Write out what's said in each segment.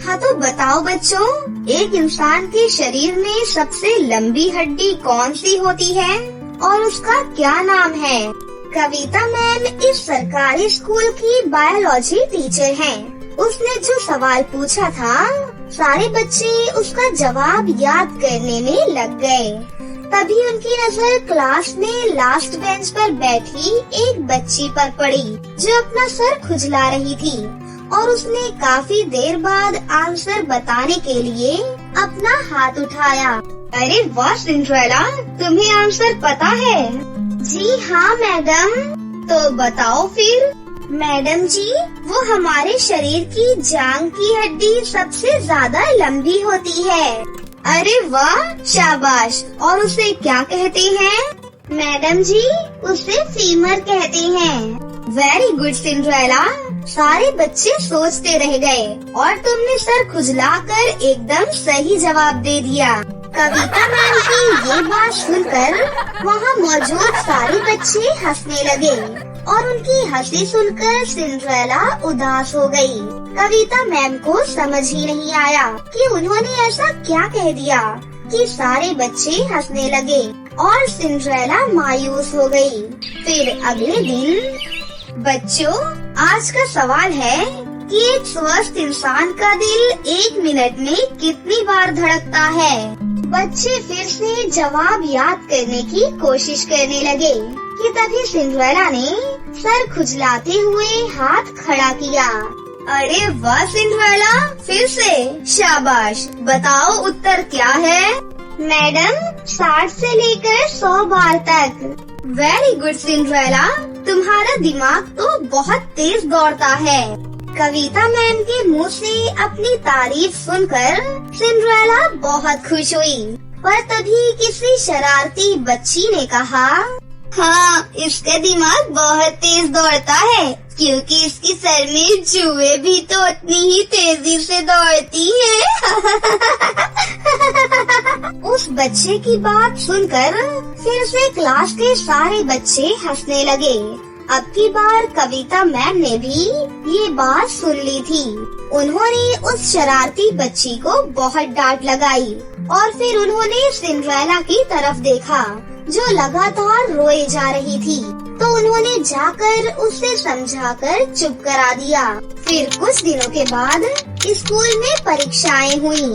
हाँ तो बताओ बच्चों, एक इंसान के शरीर में सबसे लंबी हड्डी कौन सी होती है और उसका क्या नाम है? कविता मैम इस सरकारी स्कूल की बायोलॉजी टीचर हैं। उसने जो सवाल पूछा था, सारे बच्चे उसका जवाब याद करने में लग गए। तभी उनकी नजर क्लास में लास्ट बेंच पर बैठी एक बच्ची पर पड़ी जो अपना सर खुजला रही थी और उसने काफी देर बाद आंसर बताने के लिए अपना हाथ उठाया। अरे वाह सिंड्रेला, तुम्हें आंसर पता है? जी हाँ मैडम। तो बताओ फिर। मैडम जी, वो हमारे शरीर की जांघ की हड्डी सबसे ज्यादा लंबी होती है। अरे वाह, शाबाश। और उसे क्या कहते हैं? मैडम जी, उसे फीमर कहते हैं। Very good Cinderella. सारे बच्चे सोचते रह गए और तुमने सर खुजलाकर एकदम सही जवाब दे दिया। कविता मैम की ये बात सुनकर वहाँ मौजूद सारे बच्चे हंसने लगे और उनकी हंसी सुनकर सिंड्रेला उदास हो गई। कविता मैम को समझ ही नहीं आया कि उन्होंने ऐसा क्या कह दिया कि सारे बच्चे हंसने लगे और सिंड्रेला मायूस हो गई। फिर अगले दिन, बच्चों, आज का सवाल है कि एक स्वस्थ इंसान का दिल 1 मिनट में कितनी बार धड़कता है? बच्चे फिर से जवाब याद करने की कोशिश करने लगे कि तभी सिंड्रेला ने सर खुजलाते हुए हाथ खड़ा किया। अरे वाह सिंड्रेला, फिर से शाबाश। बताओ उत्तर क्या है? मैडम, 60 से लेकर 100 बार तक। वेरी गुड सिंड्रेला, तुम्हारा दिमाग तो बहुत तेज दौड़ता है। कविता मैम के मुंह से अपनी तारीफ सुनकर सिंड्रेला बहुत खुश हुई। पर तभी किसी शरारती बच्ची ने कहा, हाँ, इसका दिमाग बहुत तेज दौड़ता है क्योंकि इसकी सर में जुएं भी तो उतनी ही तेजी से दौड़ती हैं। उस बच्चे की बात सुनकर फिर से क्लास के सारे बच्चे हंसने लगे। अब की बार कविता मैम ने भी ये बात सुन ली थी। उन्होंने उस शरारती बच्ची को बहुत डांट लगाई और फिर उन्होंने सिंड्रेला की तरफ देखा जो लगातार रोए जा रही थी। तो उन्होंने जाकर उसे समझाकर चुप करा दिया। फिर कुछ दिनों के बाद स्कूल में परीक्षाएं हुई,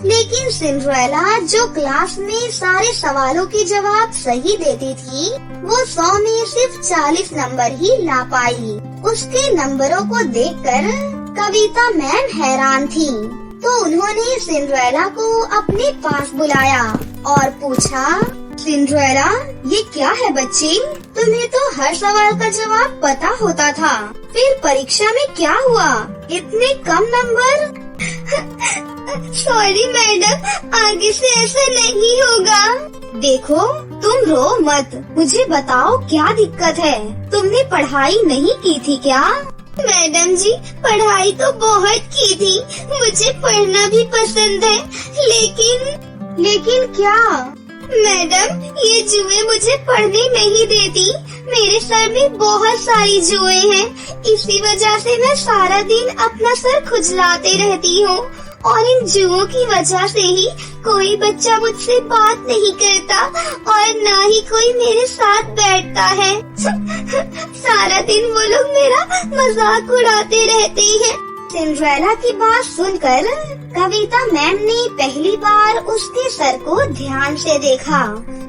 लेकिन सिंड्रेला जो क्लास में सारे सवालों के जवाब सही देती थी, वो 100 में सिर्फ 40 नंबर ही ला पाई। उसके नंबरों को देखकर कविता मैम हैरान थी। तो उन्होंने सिंड्रेला को अपने पास बुलाया और पूछा, सिंड्रेला, ये क्या है बच्ची? तुम्हें तो हर सवाल का जवाब पता होता था, फिर परीक्षा में क्या हुआ? इतने कम नंबर? सॉरी मैडम, आगे से ऐसा नहीं होगा। देखो, तुम रो मत। मुझे बताओ क्या दिक्कत है? तुमने पढ़ाई नहीं की थी क्या? मैडम जी, पढ़ाई तो बहुत की थी। मुझे पढ़ना भी पसंद है, लेकिन क्या? मैडम, ये जुएं मुझे पढ़ने नहीं देती। मेरे सर में बहुत सारी जुएं हैं, इसी वजह से मैं सारा दिन अपना सर खुजलाते रहती हूँ और इन जुओं की वजह से ही कोई बच्चा मुझसे बात नहीं करता और न ही कोई मेरे साथ बैठता है। सारा दिन वो लोग मेरा मजाक उड़ाते रहते हैं। सिंड्रेला की बात सुनकर कविता मैम ने पहली बार उसके सर को ध्यान से देखा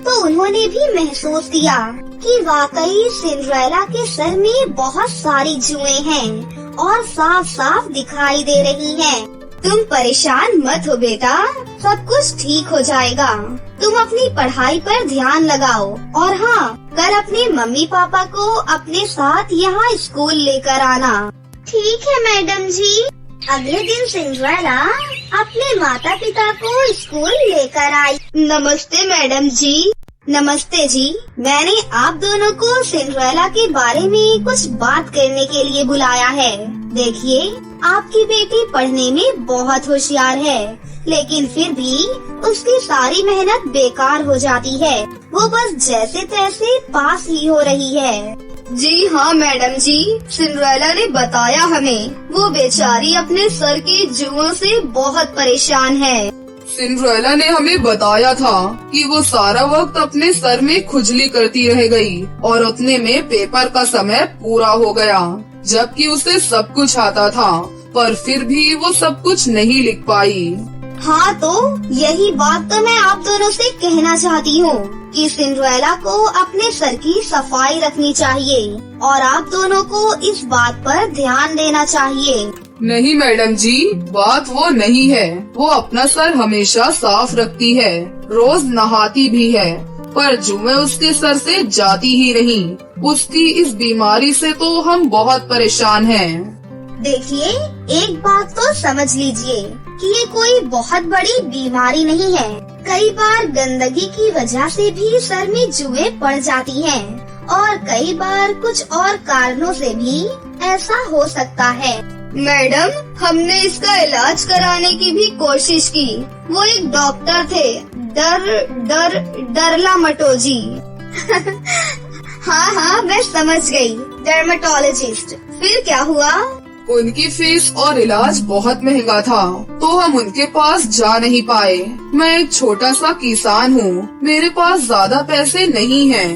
तो उन्होंने भी महसूस किया कि वाकई सिंड्रेला के सर में बहुत सारी जुएं हैं और साफ साफ दिखाई दे रही हैं। तुम परेशान मत हो बेटा, सब कुछ ठीक हो जाएगा। तुम अपनी पढ़ाई पर ध्यान लगाओ और हाँ, कल अपने मम्मी पापा को अपने साथ यहाँ स्कूल लेकर आना। ठीक है मैडम जी। अगले दिन सिंड्रेला अपने माता पिता को स्कूल लेकर आई। नमस्ते मैडम जी। नमस्ते जी। मैंने आप दोनों को सिंड्रेला के बारे में कुछ बात करने के लिए बुलाया है। देखिए, आपकी बेटी पढ़ने में बहुत होशियार है, लेकिन फिर भी उसकी सारी मेहनत बेकार हो जाती है। वो बस जैसे तैसे पास ही हो रही है। जी हाँ मैडम जी, सिंड्रेला ने बताया हमें। वो बेचारी अपने सर के जुओं से बहुत परेशान है। सिंड्रेला ने हमें बताया था कि वो सारा वक्त अपने सर में खुजली करती रह गई और उतने में पेपर का समय पूरा हो गया, जबकि उसे सब कुछ आता था, पर फिर भी वो सब कुछ नहीं लिख पाई। हाँ, तो यही बात तो मैं आप दोनों से कहना चाहती हूँ कि सिंड्रेला को अपने सर की सफाई रखनी चाहिए और आप दोनों को इस बात पर ध्यान देना चाहिए। नहीं मैडम जी, बात वो नहीं है। वो अपना सर हमेशा साफ रखती है, रोज नहाती भी है, पर जुएं उसके सर से जाती ही नहीं। उसकी इस बीमारी से तो हम बहुत परेशान हैं। देखिए, एक बात तो समझ लीजिए कि ये कोई बहुत बड़ी बीमारी नहीं है। कई बार गंदगी की वजह से भी सर में जुएं पड़ जाती हैं और कई बार कुछ और कारणों से भी ऐसा हो सकता है। मैडम, हमने इसका इलाज कराने की भी कोशिश की। वो एक डॉक्टर थे, डरला मटोजी। हाँ, मैं समझ गई, डर्मेटोलॉजिस्ट। फिर क्या हुआ? उनकी फीस और इलाज बहुत महंगा था, तो हम उनके पास जा नहीं पाए। मैं एक छोटा सा किसान हूँ, मेरे पास ज्यादा पैसे नहीं हैं।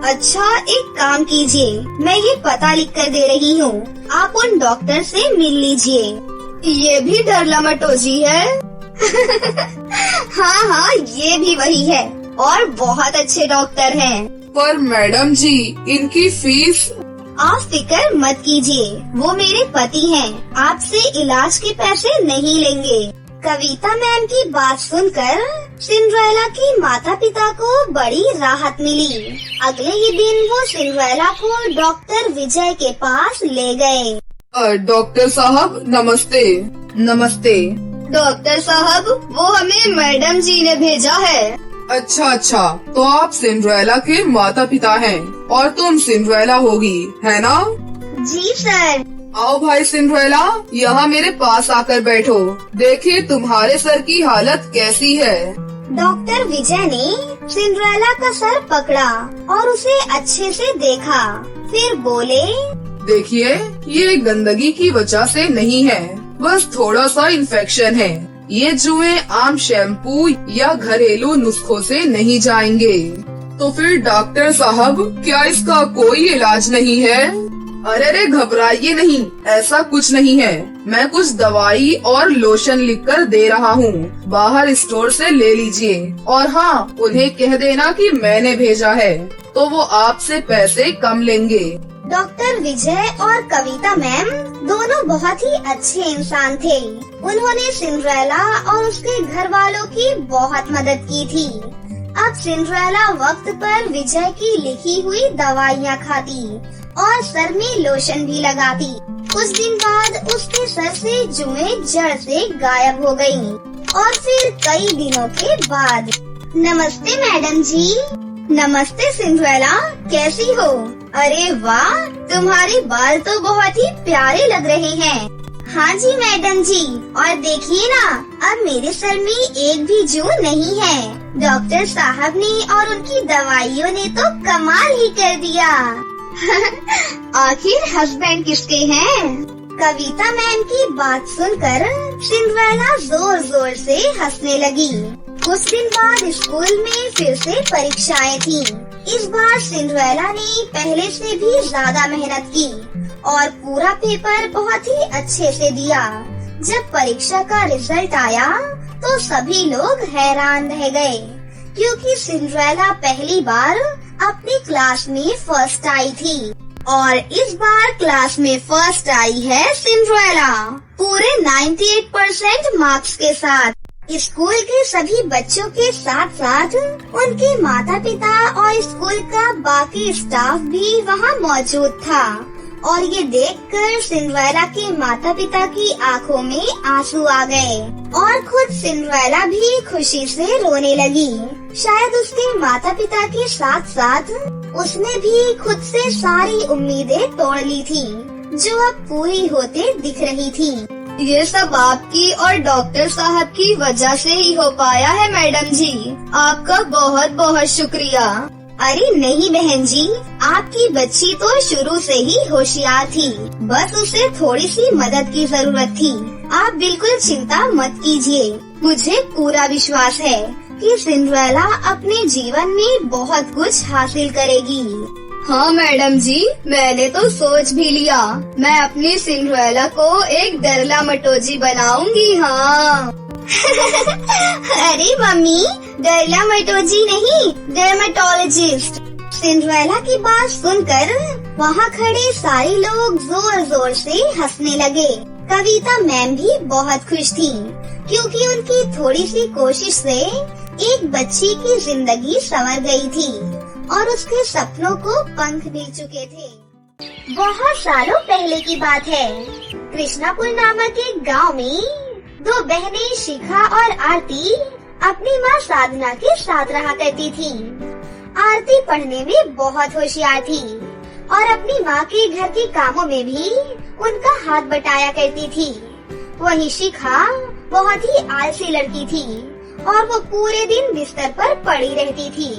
अच्छा, एक काम कीजिए, मैं ये पता लिख कर दे रही हूँ, आप उन डॉक्टर से मिल लीजिए। ये भी डर्लामटोजी है? हाँ, ये भी वही है और बहुत अच्छे डॉक्टर हैं। पर मैडम जी, इनकी फीस। आप फिक्र मत कीजिए, वो मेरे पति हैं, आपसे इलाज के पैसे नहीं लेंगे। कविता मैम की बात सुनकर सिंड्रेला की माता पिता को बड़ी राहत मिली। अगले ही दिन वो सिंड्रेला को डॉक्टर विजय के पास ले गए। डॉक्टर साहब नमस्ते। नमस्ते। डॉक्टर साहब, वो हमें मैडम जी ने भेजा है। अच्छा, तो आप सिंड्रेला के माता पिता हैं और तुम सिंड्रेला होगी, है ना? जी सर। आओ भाई सिंड्रेला, यहाँ मेरे पास आकर बैठो। देखिए तुम्हारे सर की हालत कैसी है। डॉक्टर विजय ने सिंड्रेला का सर पकड़ा और उसे अच्छे से देखा, फिर बोले, देखिए, ये गंदगी की वजह से नहीं है, बस थोड़ा सा इन्फेक्शन है। ये जुएं आम शैम्पू या घरेलू नुस्खों से नहीं जाएंगे। तो फिर डॉक्टर साहब, क्या इसका कोई इलाज नहीं है? अरे घबराइए नहीं, ऐसा कुछ नहीं है। मैं कुछ दवाई और लोशन लिखकर दे रहा हूँ, बाहर स्टोर से ले लीजिए। और हाँ, उन्हें कह देना कि मैंने भेजा है, तो वो आपसे पैसे कम लेंगे। डॉक्टर विजय और कविता मैम दोनों बहुत ही अच्छे इंसान थे। उन्होंने सिंड्रेला और उसके घर वालों की बहुत मदद की थी। अब सिंड्रेला वक्त पर विजय की लिखी हुई दवाइयाँ खाती और सर में लोशन भी लगाती। कुछ दिन बाद उसके सर से जुएं जड़ से गायब हो गयी। और फिर कई दिनों के बाद, नमस्ते मैडम जी। नमस्ते सिंड्रेला, कैसी हो? अरे वाह, तुम्हारे बाल तो बहुत ही प्यारे लग रहे हैं। हाँ जी मैडम जी, और देखिए ना, अब मेरे सर में एक भी जू नहीं है। डॉक्टर साहब ने और उनकी दवाइयों ने तो कमाल ही कर दिया। आखिर हस्बैंड किसके हैं? कविता मैम की बात सुनकर सिंड्रेला जोर जोर से हंसने लगी। कुछ दिन बाद स्कूल में फिर से परीक्षाएं थीं। इस बार सिंड्रेला ने पहले से भी ज्यादा मेहनत की और पूरा पेपर बहुत ही अच्छे से दिया। जब परीक्षा का रिजल्ट आया तो सभी लोग हैरान रह गए, क्योंकि सिंड्रेला पहली बार अपनी क्लास में फर्स्ट आई थी। और इस बार क्लास में फर्स्ट आई है सिंड्रेला, पूरे 98% मार्क्स के साथ। स्कूल के सभी बच्चों के साथ साथ उनके माता पिता और स्कूल का बाकी स्टाफ भी वहाँ मौजूद था। और ये देखकर सिंड्रेला के माता पिता की आंखों में आंसू आ गए और खुद सिंड्रेला भी खुशी से रोने लगी। शायद उसके माता पिता के साथ साथ उसने भी खुद से सारी उम्मीदें तोड़ ली थी, जो अब पूरी होते दिख रही थी। ये सब आपकी और डॉक्टर साहब की वजह से ही हो पाया है मैडम जी। आपका बहुत बहुत शुक्रिया। अरे नहीं बहन जी, आपकी बच्ची तो शुरू से ही होशियार थी, बस उसे थोड़ी सी मदद की जरूरत थी। आप बिल्कुल चिंता मत कीजिए, मुझे पूरा विश्वास है कि सिंड्रेला अपने जीवन में बहुत कुछ हासिल करेगी। हाँ मैडम जी, मैंने तो सोच भी लिया, मैं अपनी सिंड्रेला को एक डरला मटोजी बनाऊंगी। हाँ अरे मम्मी, डरला मटोजी नहीं, डर्मेटोलॉजिस्ट। सिंड्रेला की बात सुनकर वहाँ खड़े सारे लोग जोर जोर से हंसने लगे। कविता मैम भी बहुत खुश थी, क्योंकि उनकी थोड़ी सी कोशिश से एक बच्ची की जिंदगी संवर गई थी और उसके सपनों को पंख मिल चुके थे। बहुत सालों पहले की बात है। कृष्णापुर नामक एक गांव में दो बहनें शिखा और आरती अपनी माँ साधना के साथ रहा करती थी। आरती पढ़ने में बहुत होशियार थी और अपनी माँ के घर के कामों में भी उनका हाथ बटाया करती थी। वहीं शिखा बहुत ही आलसी लड़की थी और वो पूरे दिन बिस्तर पर पड़ी रहती थी।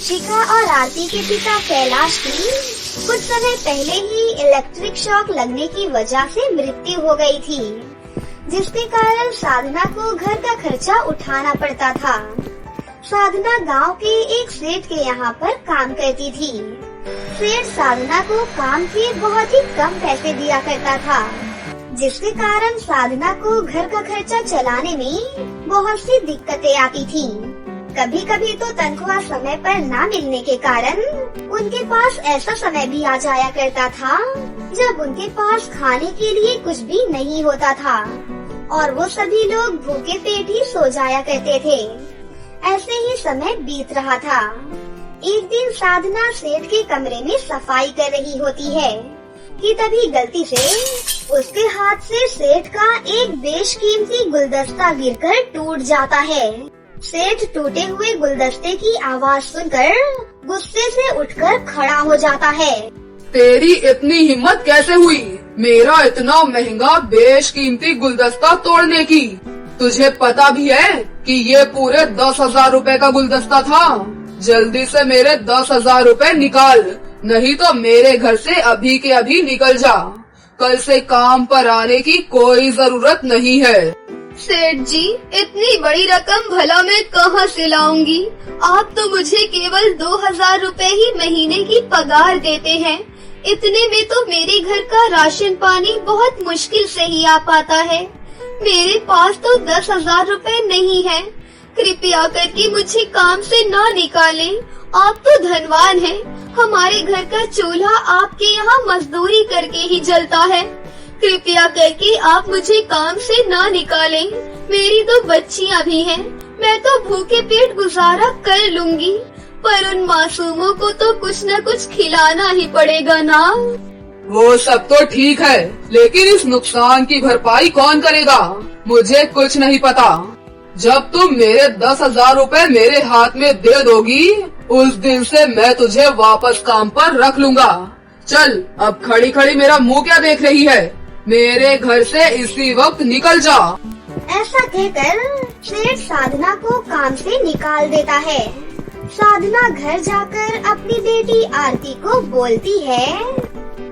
शिखा और आरती के पिता कैलाश की कुछ समय पहले ही इलेक्ट्रिक शॉक लगने की वजह से मृत्यु हो गई थी, जिसके कारण साधना को घर का खर्चा उठाना पड़ता था। साधना गांव के एक सेठ के यहाँ पर काम करती थी। सेठ साधना को काम के बहुत ही कम पैसे दिया करता था, जिसके कारण साधना को घर का खर्चा चलाने में बहुत सी दिक्कतें आती थी। कभी कभी तो तनख्वाह समय पर न मिलने के कारण उनके पास ऐसा समय भी आ जाया करता था जब उनके पास खाने के लिए कुछ भी नहीं होता था और वो सभी लोग भूखे पेट ही सो जाया करते थे। ऐसे ही समय बीत रहा था। एक दिन साधना सेठ के कमरे में सफाई कर रही होती है कि तभी गलती से उसके हाथ से सेठ का एक बेशकीमती गुलदस्ता गिरकर टूट जाता है। सेठ टूटे हुए गुलदस्ते की आवाज सुनकर गुस्से से उठकर खड़ा हो जाता है। तेरी इतनी हिम्मत कैसे हुई मेरा इतना महंगा बेशकीमती गुलदस्ता तोड़ने की? तुझे पता भी है कि ये पूरे 10,000 रुपए का गुलदस्ता था। जल्दी से मेरे 10,000 रुपए निकाल, नहीं तो मेरे घर से अभी के अभी निकल जा। कल से काम पर आने की कोई जरूरत नहीं है। सेठ जी, इतनी बड़ी रकम भला मैं कहाँ से लाऊंगी? आप तो मुझे केवल 2,000 रुपए ही महीने की पगार देते हैं। इतने में तो मेरे घर का राशन पानी बहुत मुश्किल से ही आ पाता है। मेरे पास तो 10,000 रुपए नहीं है। कृपया करके मुझे काम से ना निकालें। आप तो धनवान हैं। हमारे घर का चूल्हा आपके यहाँ मजदूरी करके ही जलता है। कृपया करके आप मुझे काम से ना निकालें। मेरी तो बच्चियाँ भी हैं। मैं तो भूखे पेट गुजारा कर लूंगी, पर उन मासूमों को तो कुछ न कुछ खिलाना ही पड़ेगा ना। वो सब तो ठीक है, लेकिन इस नुकसान की भरपाई कौन करेगा? मुझे कुछ नहीं पता। जब तुम मेरे 10,000 रुपए मेरे हाथ में दे दोगी, उस दिन से मैं तुझे वापस काम पर रख लूंगा। चल, अब खड़ी खड़ी मेरा मुंह क्या देख रही है? मेरे घर से इसी वक्त निकल जा। ऐसा कहकर सेठ साधना को काम से निकाल देता है। साधना घर जाकर अपनी बेटी आरती को बोलती है,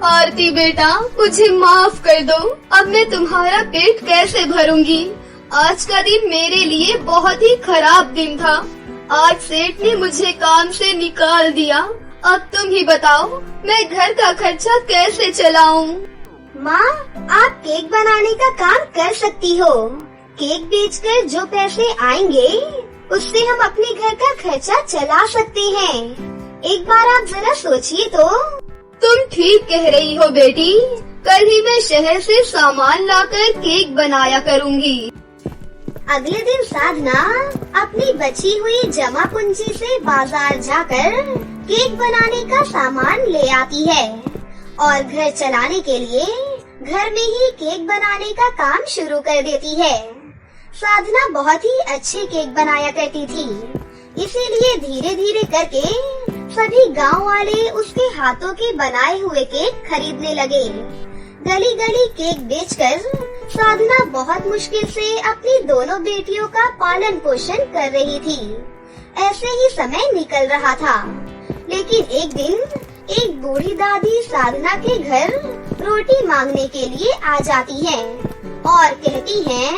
आरती बेटा, मुझे माफ कर दो। अब मैं तुम्हारा पेट कैसे भरूंगी? आज का दिन मेरे लिए बहुत ही खराब दिन था। आज सेठ ने मुझे काम से निकाल दिया। अब तुम ही बताओ, मैं घर का खर्चा कैसे चलाऊं? माँ, आप केक बनाने का काम कर सकती हो। केक बेचकर जो पैसे आएंगे उससे हम अपने घर का खर्चा चला सकते हैं। एक बार आप जरा सोचिए तो। तुम ठीक कह रही हो बेटी। कल ही मैं शहर से सामान लाकर केक बनाया करूँगी। अगले दिन साधना अपनी बची हुई जमा पूंजी से बाजार जाकर केक बनाने का सामान ले आती है और घर चलाने के लिए घर में ही केक बनाने का काम शुरू कर देती है। साधना बहुत ही अच्छे केक बनाया करती थी, इसीलिए धीरे धीरे करके सभी गांव वाले उसके हाथों के बनाए हुए केक खरीदने लगे। गली गली केक बेचकर साधना बहुत मुश्किल से अपनी दोनों बेटियों का पालन पोषण कर रही थी। ऐसे ही समय निकल रहा था। लेकिन एक दिन एक बूढ़ी दादी साधना के घर रोटी मांगने के लिए आ जाती है और कहती है,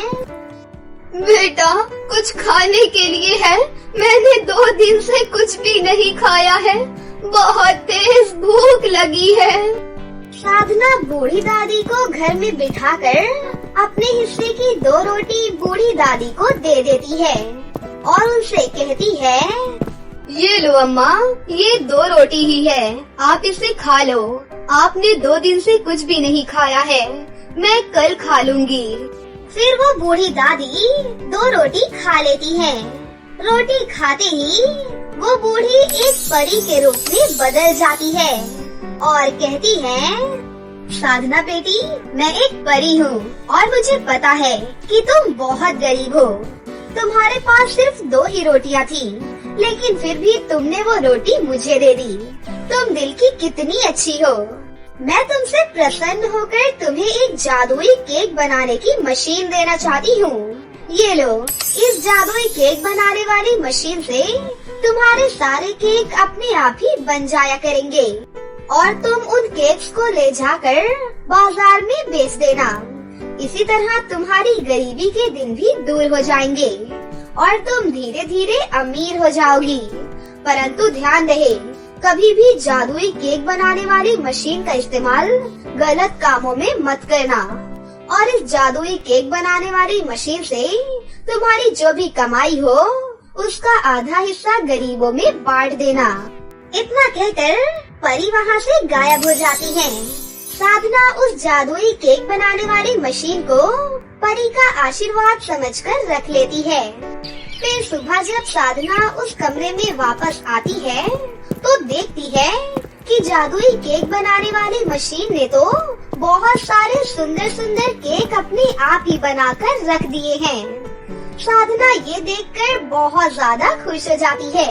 बेटा कुछ खाने के लिए है? मैंने 2 दिन से कुछ भी नहीं खाया है, बहुत तेज भूख लगी है। साधना बूढ़ी दादी को घर में बिठाकर अपने हिस्से की 2 रोटी बूढ़ी दादी को दे देती है और उनसे कहती है, ये लो अम्मा, ये 2 रोटी ही है, आप इसे खा लो। आपने 2 दिन से कुछ भी नहीं खाया है, मैं कल खा लूँगी। फिर वो बूढ़ी दादी 2 रोटी खा लेती है। रोटी खाते ही वो बूढ़ी एक परी के रूप में बदल जाती है और कहती है, साधना बेटी, मैं एक परी हूँ और मुझे पता है कि तुम बहुत गरीब हो। तुम्हारे पास सिर्फ 2 ही रोटियाँ थी, लेकिन फिर भी तुमने वो रोटी मुझे दे दी। तुम दिल की कितनी अच्छी हो। मैं तुमसे प्रसन्न होकर तुम्हें एक जादुई केक बनाने की मशीन देना चाहती हूँ। ये लो, इस जादुई केक बनाने वाली मशीन से तुम्हारे सारे केक अपने आप ही बन जाया करेंगे और तुम उन केक्स को ले जाकर बाजार में बेच देना। इसी तरह तुम्हारी गरीबी के दिन भी दूर हो जाएंगे और तुम धीरे धीरे अमीर हो जाओगी। परंतु ध्यान रहे, कभी भी जादुई केक बनाने वाली मशीन का इस्तेमाल गलत कामों में मत करना और इस जादुई केक बनाने वाली मशीन से तुम्हारी जो भी कमाई हो उसका आधा हिस्सा गरीबों में बांट देना। इतना कहकर परी वहाँ से गायब हो जाती है। साधना उस जादुई केक बनाने वाली मशीन को परी का आशीर्वाद समझकर रख लेती है। फिर सुबह जब साधना उस कमरे में वापस आती है तो देखती है कि जादुई केक बनाने वाली मशीन ने तो बहुत सारे सुंदर सुंदर केक अपने आप ही बनाकर रख दिए हैं। साधना ये देखकर बहुत ज्यादा खुश हो जाती है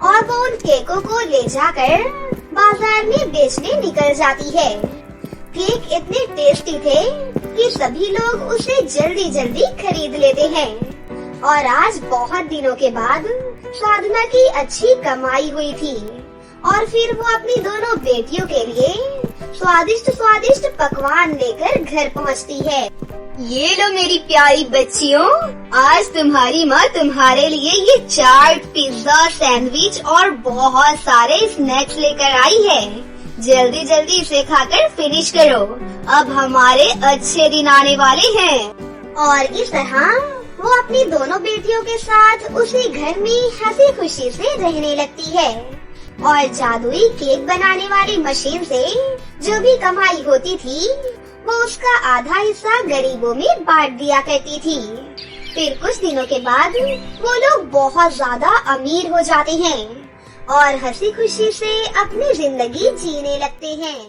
और वो उन केकों को ले जाकर बाजार में बेचने निकल जाती है। केक इतने टेस्टी थे कि सभी लोग उसे जल्दी जल्दी खरीद लेते हैं और आज बहुत दिनों के बाद साधना की अच्छी कमाई हुई थी और फिर वो अपनी दोनों बेटियों के लिए स्वादिष्ट स्वादिष्ट पकवान लेकर घर पहुंचती है। ये लो मेरी प्यारी बच्चियों, आज तुम्हारी माँ तुम्हारे लिए ये चाट, पिज्जा, सैंडविच और बहुत सारे स्नैक्स लेकर आई है। जल्दी जल्दी इसे खाकर फिनिश करो, अब हमारे अच्छे दिन आने वाले हैं। और इस तरह वो अपनी दोनों बेटियों के साथ उसी घर में हंसी खुशी से रहने लगती है और जादुई केक बनाने वाली मशीन से जो भी कमाई होती थी वो उसका आधा हिस्सा गरीबों में बांट दिया करती थी। फिर कुछ दिनों के बाद वो लोग बहुत ज्यादा अमीर हो जाते हैं और हंसी खुशी से अपनी जिंदगी जीने लगते हैं।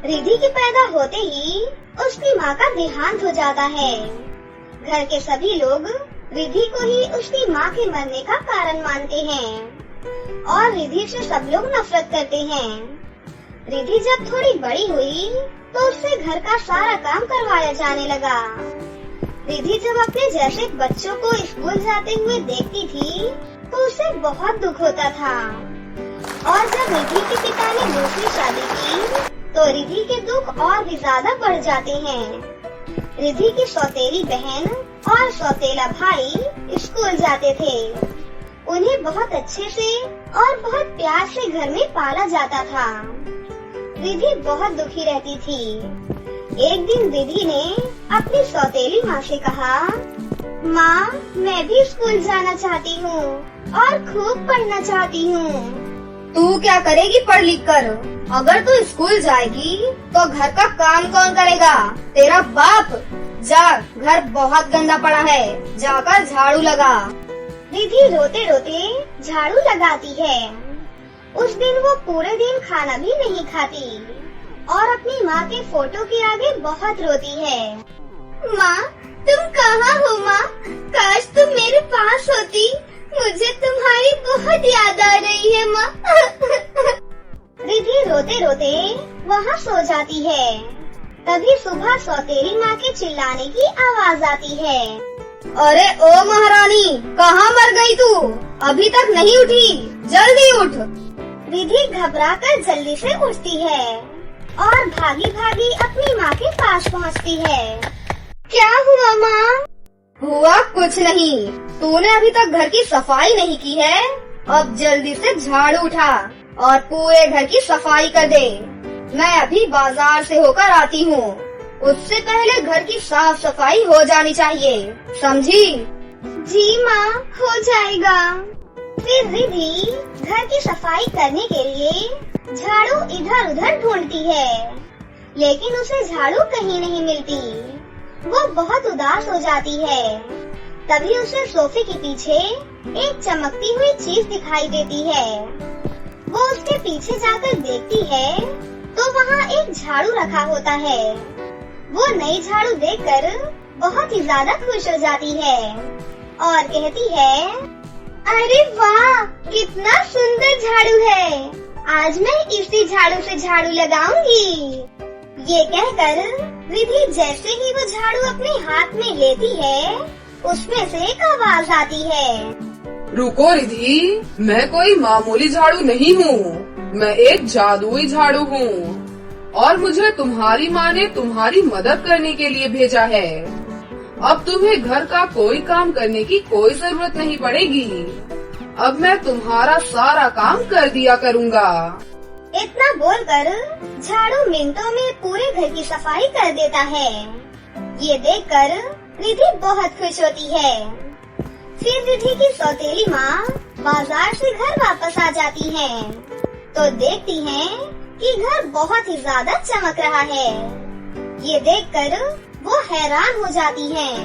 रिद्धि के पैदा होते ही उसकी माँ का देहांत हो जाता है। घर के सभी लोग रिद्धि को ही उसकी माँ के मरने का कारण मानते हैं और रिद्धि से सब लोग नफरत करते हैं। रिद्धि जब थोड़ी बड़ी हुई तो उससे घर का सारा काम करवाया जाने लगा। रिद्धि जब अपने जैसे बच्चों को स्कूल जाते हुए देखती थी तो उसे बहुत दुख होता था और जब रिद्धि के पिता ने दूसरी शादी की तो रिद्धि के दुख और भी ज्यादा बढ़ जाते हैं। रिद्धि की सौतेली बहन और सौतेला भाई स्कूल जाते थे। उन्हें बहुत अच्छे से और बहुत प्यार से घर में पाला जाता था। रिद्धि बहुत दुखी रहती थी। एक दिन रिद्धि ने अपनी सौतेली माँ से कहा, माँ, मैं भी स्कूल जाना चाहती हूँ और खूब पढ़ना चाहती हूँ। तू क्या करेगी पढ़ लिख कर? अगर तू स्कूल जाएगी तो घर का काम कौन करेगा? तेरा बाप। जा, घर बहुत गंदा पड़ा है, जाकर झाड़ू लगा। रिद्धि रोते रोते झाड़ू लगाती है। उस दिन वो पूरे दिन खाना भी नहीं खाती और अपनी माँ के फोटो के आगे बहुत रोती है। माँ, तुम कहाँ हो माँ? काश तुम मेरे पास होती, मुझे तुम्हारी बहुत याद आ रही है माँ। रिद्धि रोते रोते वहाँ सो जाती है। तभी सुबह सौतेली माँ के चिल्लाने की आवाज आती है। अरे ओ महारानी, कहाँ मर गई तू? अभी तक नहीं उठी, जल्दी उठ। रिधि घबराकर जल्दी से उठती है और भागी भागी अपनी माँ के पास पहुँचती है। क्या हुआ माँ? हुआ कुछ नहीं, तूने अभी तक घर की सफाई नहीं की है। अब जल्दी से झाड़ू उठा और पूरे घर की सफाई कर दे। मैं अभी बाजार से होकर आती हूँ, उससे पहले घर की साफ सफाई हो जानी चाहिए, समझी? जी माँ, हो जाएगा। फिर रिधि घर की सफाई करने के लिए झाड़ू इधर उधर ढूंढती है, लेकिन उसे झाड़ू कहीं नहीं मिलती। वो बहुत उदास हो जाती है। तभी उसे सोफे के पीछे एक चमकती हुई चीज दिखाई देती है। वो उसके पीछे जाकर देखती है तो वहाँ एक झाड़ू रखा होता है। वो नई झाड़ू देखकर बहुत ही ज्यादा खुश हो जाती है और कहती है, अरे वाह, कितना सुंदर झाड़ू है। आज मैं इसी झाड़ू से झाड़ू लगाऊंगी। ये कहकर रिधि जैसे ही वो झाड़ू अपने हाथ में लेती है, उसमें से एक आवाज आती है। रुको रिधि, मैं कोई मामूली झाड़ू नहीं हूँ, मैं एक जादुई झाड़ू हूँ और मुझे तुम्हारी माँ ने तुम्हारी मदद करने के लिए भेजा है। अब तुम्हें घर का कोई काम करने की कोई जरूरत नहीं पड़ेगी। अब मैं तुम्हारा सारा काम कर दिया करूँगा। इतना बोलकर झाड़ू मिनटों में पूरे घर की सफाई कर देता है। ये देखकर रिधि बहुत खुश होती है। फिर रिधि की सौतेली माँ बाजार से घर वापस आ जाती हैं, तो देखती हैं कि घर बहुत ही ज्यादा चमक रहा है। ये देखकर वो हैरान हो जाती हैं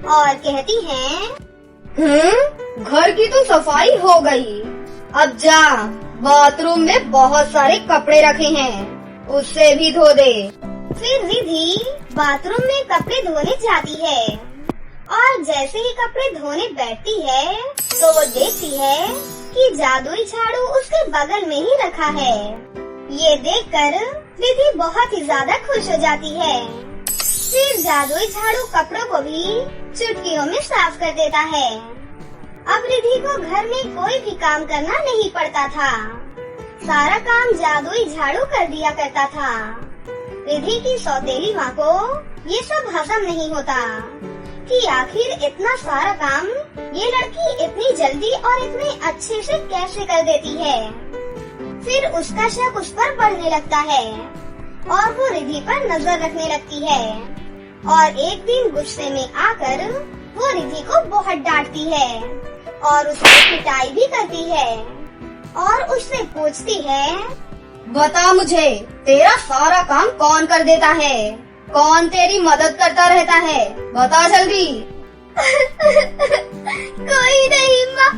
और कहती हैं, घर की तो सफाई हो गई, अब जा, बाथरूम में बहुत सारे कपड़े रखे हैं, उससे भी धो दे। फिर रिधि बाथरूम में कपड़े धोने जाती है और जैसे ही कपड़े धोने बैठती है तो वो देखती है कि जादुई झाड़ू उसके बगल में ही रखा है। ये देखकर रिधि बहुत ही ज्यादा खुश हो जाती है। फिर जादुई झाड़ू कपड़ों को भी चुटकियों में साफ कर देता है। अब रिधि को घर में कोई भी काम करना नहीं पड़ता था, सारा काम जादुई झाड़ू कर दिया करता था। रिधि की सौतेली माँ को ये सब हजम नहीं होता कि आखिर इतना सारा काम ये लड़की इतनी जल्दी और इतने अच्छे से कैसे कर देती है। फिर उसका शक उस पर बढ़ने लगता है और वो रिधि पर नजर रखने लगती है और एक दिन गुस्से में आकर वो रिधि को बहुत डांटती है और उसकी पिटाई भी करती है और उससे पूछती है, बता मुझे, तेरा सारा काम कौन कर देता है? कौन तेरी मदद करता रहता है? बता जल्दी। कोई नहीं माँ।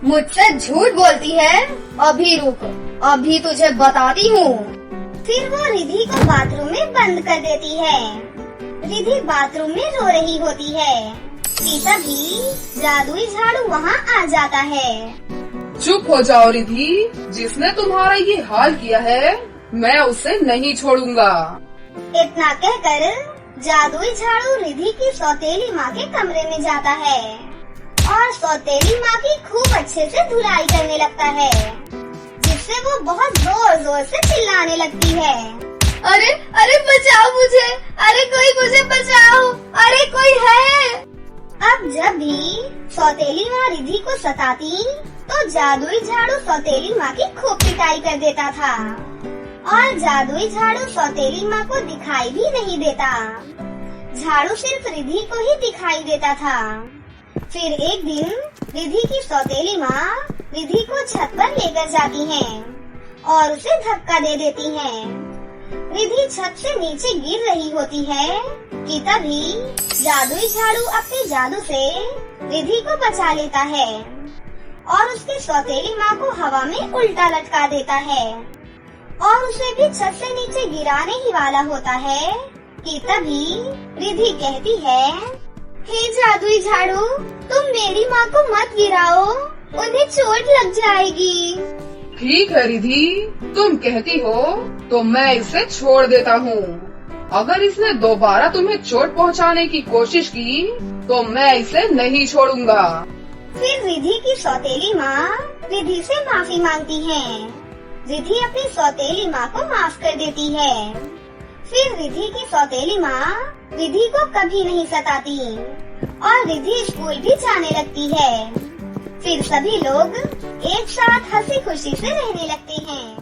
मुझसे झूठ बोलती है? अभी रुक, अभी तुझे बताती हूँ। फिर वो रिधि को बाथरूम में बंद कर देती है। रिधि बाथरूम में रो रही होती है कि तभी जादुई झाड़ू वहाँ आ जाता है। चुप हो जाओ रिधि, जिसने तुम्हारा ये हाल किया है मैं उसे नहीं छोड़ूंगा। इतना कहकर जादुई झाड़ू रिधि की सौतेली माँ के कमरे में जाता है और सौतेली माँ की खूब अच्छे से धुलाई करने लगता है, जिससे वो बहुत जोर जोर से चिल्लाने लगती है। अरे अरे बचाओ मुझे, अरे कोई मुझे बचाओ, अरे कोई है। अब जब भी सौतेली माँ रिधि को सताती तो जादुई झाड़ू सौतेली माँ की खूब पिटाई कर देता था और जादुई झाड़ू सौतेली माँ को दिखाई भी नहीं देता। झाड़ू सिर्फ रिधि को ही दिखाई देता था। फिर एक दिन रिधि की सौतेली माँ रिधि को छत पर लेकर जाती हैं और उसे धक्का दे देती हैं। रिधि छत से नीचे गिर रही होती है कि तभी जादुई झाड़ू अपने जादू से रिधि को बचा लेता है और उसके सौतेली माँ को हवा में उल्टा लटका देता है और उसे भी छत से नीचे गिराने ही वाला होता है कि तभी रिधि कहती है, हे जादुई झाड़ू, तुम मेरी माँ को मत गिराओ, उन्हें चोट लग जाएगी। ठीक है रिधि, तुम कहती हो तो मैं इसे छोड़ देता हूँ। अगर इसने दोबारा तुम्हें चोट पहुँचाने की कोशिश की तो मैं इसे नहीं छोड़ूंगा। फिर रिधि की सौतेली माँ रिधि से माफी मांगती है। रिधि अपनी सौतेली माँ को माफ कर देती है। फिर रिधि की सौतेली माँ रिधि को कभी नहीं सताती और रिधि स्कूल भी जाने लगती है। फिर सभी लोग एक साथ हंसी खुशी से रहने लगते हैं।